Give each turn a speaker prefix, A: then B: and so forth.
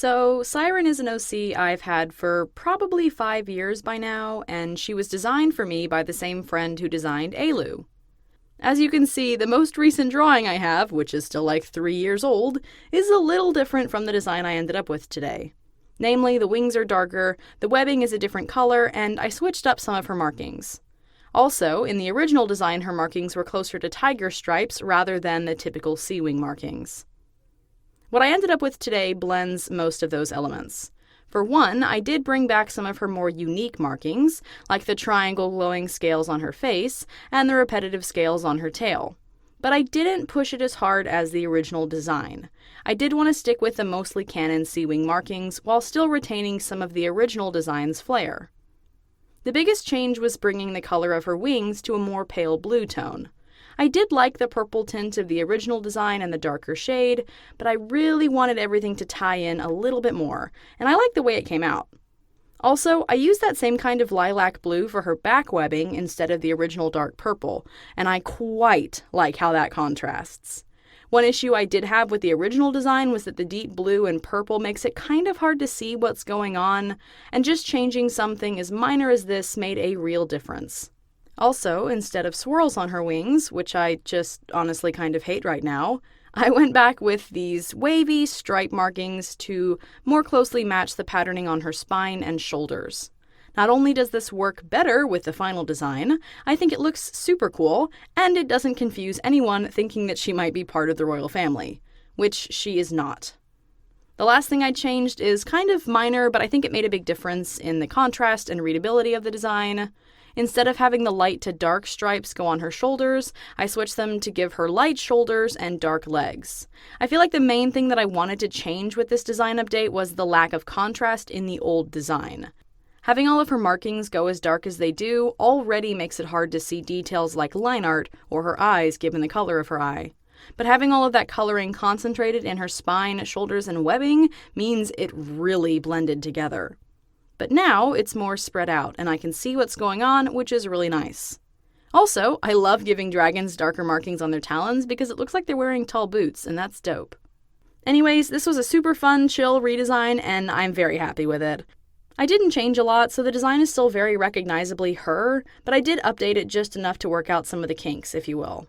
A: So, Siren is an OC I've had for probably 5 years by now, and she was designed for me by the same friend who designed Ailu. As you can see, the most recent drawing I have, which is still like 3 years old, is a little different from the design I ended up with today. Namely, the wings are darker, the webbing is a different color, and I switched up some of her markings. Also, in the original design, her markings were closer to tiger stripes rather than the typical sea wing markings. What I ended up with today blends most of those elements. For one, I did bring back some of her more unique markings, like the triangle glowing scales on her face and the repetitive scales on her tail. But I didn't push it as hard as the original design. I did want to stick with the mostly canon sea wing markings while still retaining some of the original design's flair. The biggest change was bringing the color of her wings to a more pale blue tone. I did like the purple tint of the original design and the darker shade, but I really wanted everything to tie in a little bit more, and I like the way it came out. Also, I used that same kind of lilac blue for her back webbing instead of the original dark purple, and I quite like how that contrasts. One issue I did have with the original design was that the deep blue and purple makes it kind of hard to see what's going on, and just changing something as minor as this made a real difference. Also, instead of swirls on her wings, which I just honestly kind of hate right now, I went back with these wavy stripe markings to more closely match the patterning on her spine and shoulders. Not only does this work better with the final design, I think it looks super cool, and it doesn't confuse anyone thinking that she might be part of the royal family, which she is not. The last thing I changed is kind of minor, but I think it made a big difference in the contrast and readability of the design. Instead of having the light to dark stripes go on her shoulders, I switched them to give her light shoulders and dark legs. I feel like the main thing that I wanted to change with this design update was the lack of contrast in the old design. Having all of her markings go as dark as they do already makes it hard to see details like line art or her eyes given the color of her eye. But having all of that coloring concentrated in her spine, shoulders, and webbing means it really blended together. But now it's more spread out, and I can see what's going on, which is really nice. Also, I love giving dragons darker markings on their talons because it looks like they're wearing tall boots, and that's dope. Anyways, this was a super fun, chill redesign, and I'm very happy with it. I didn't change a lot, so the design is still very recognizably her, but I did update it just enough to work out some of the kinks, if you will.